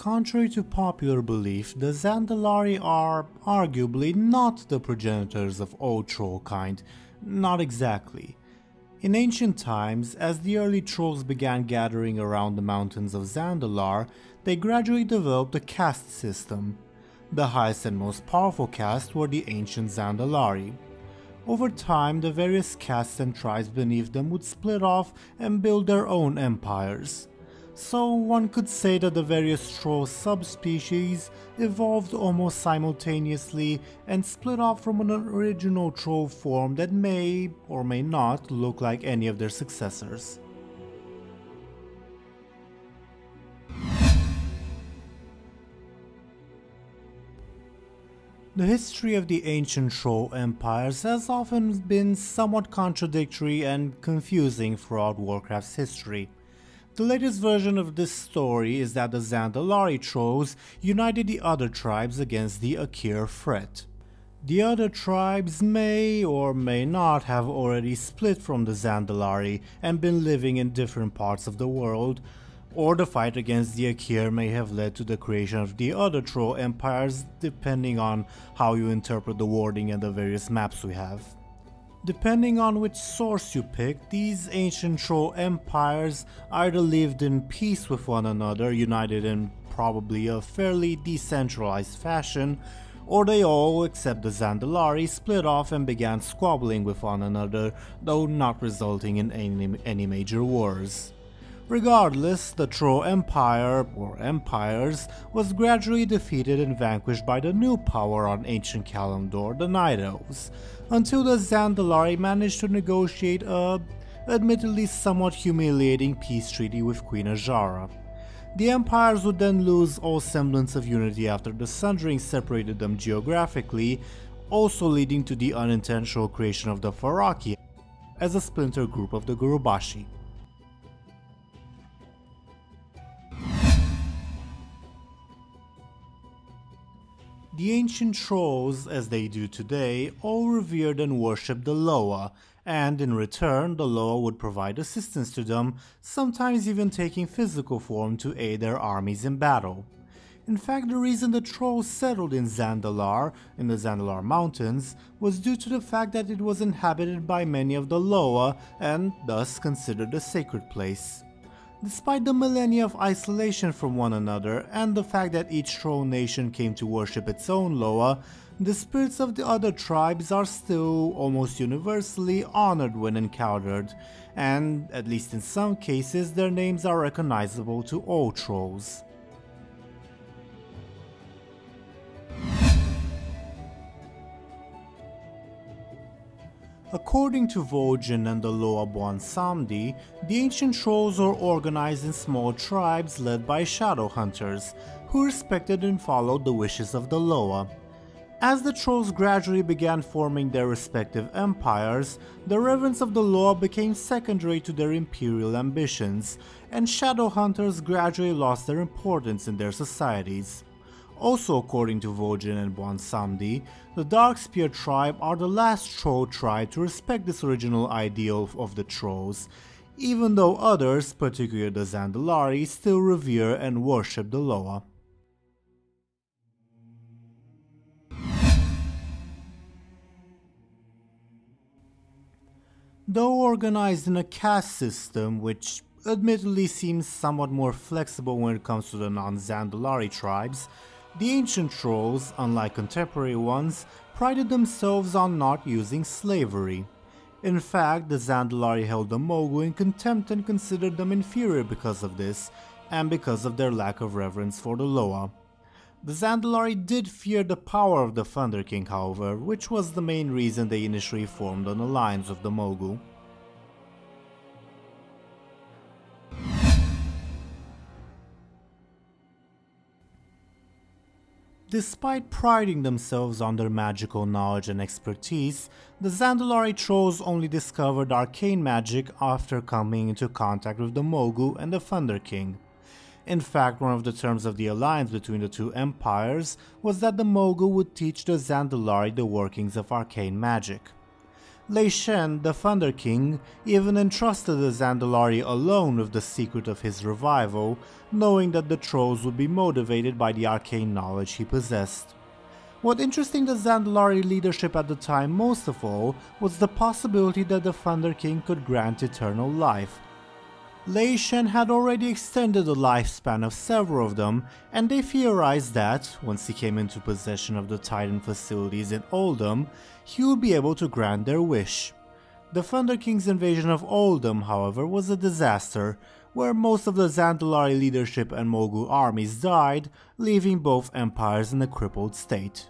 Contrary to popular belief, the Zandalari are arguably not the progenitors of all trollkind, not exactly. In ancient times, as the early trolls began gathering around the mountains of Zandalar, they gradually developed a caste system. The highest and most powerful caste were the ancient Zandalari. Over time, the various castes and tribes beneath them would split off and build their own empires. So one could say that the various troll subspecies evolved almost simultaneously and split off from an original troll form that may or may not look like any of their successors. The history of the ancient troll empires has often been somewhat contradictory and confusing throughout Warcraft's history. The latest version of this story is that the Zandalari trolls united the other tribes against the Akir threat. The other tribes may or may not have already split from the Zandalari and been living in different parts of the world, or the fight against the Akir may have led to the creation of the other troll empires, depending on how you interpret the wording and the various maps we have. Depending on which source you pick, these ancient troll empires either lived in peace with one another, united in probably a fairly decentralized fashion, or they all, except the Zandalari, split off and began squabbling with one another, though not resulting in any major wars. Regardless, the Troll Empire, or empires, was gradually defeated and vanquished by the new power on ancient Kalimdor, the Night Elves, until the Zandalari managed to negotiate a, admittedly somewhat humiliating peace treaty with Queen Azshara. The empires would then lose all semblance of unity after the Sundering separated them geographically, also leading to the unintentional creation of the Faraki as a splinter group of the Gurubashi. The ancient trolls, as they do today, all revered and worshipped the Loa, and in return the Loa would provide assistance to them, sometimes even taking physical form to aid their armies in battle. In fact, the reason the trolls settled in Zandalar, in the Zandalar Mountains, was due to the fact that it was inhabited by many of the Loa and thus considered a sacred place. Despite the millennia of isolation from one another and the fact that each troll nation came to worship its own Loa, the spirits of the other tribes are still almost universally honored when encountered, and, at least in some cases, their names are recognizable to all trolls. According to Vol'jin and the Loa Samdi, the ancient trolls are organized in small tribes led by shadow hunters, who respected and followed the wishes of the Loa. As the trolls gradually began forming their respective empires, the reverence of the Loa became secondary to their imperial ambitions, and shadow hunters gradually lost their importance in their societies. Also, according to Vol'jin and Samdi, the Darkspear tribe are the last troll tribe to respect this original ideal of the trolls, even though others, particularly the Zandalari, still revere and worship the Loa. Though organized in a caste system, which admittedly seems somewhat more flexible when it comes to the non-Zandalari tribes, the ancient trolls, unlike contemporary ones, prided themselves on not using slavery. In fact, the Zandalari held the Mogu in contempt and considered them inferior because of this, and because of their lack of reverence for the Loa. The Zandalari did fear the power of the Thunder King, however, which was the main reason they initially formed an alliance with the Mogu. Despite priding themselves on their magical knowledge and expertise, the Zandalari trolls only discovered arcane magic after coming into contact with the Mogu and the Thunder King. In fact, one of the terms of the alliance between the two empires was that the Mogu would teach the Zandalari the workings of arcane magic. Lei Shen, the Thunder King, even entrusted the Zandalari alone with the secret of his revival, knowing that the trolls would be motivated by the arcane knowledge he possessed. What interested the Zandalari leadership at the time most of all was the possibility that the Thunder King could grant eternal life. Lei Shen had already extended the lifespan of several of them, and they theorized that, once he came into possession of the Titan facilities in Oldham, he would be able to grant their wish. The Thunder King's invasion of Oldham, however, was a disaster, where most of the Zandalari leadership and Mogul armies died, leaving both empires in a crippled state.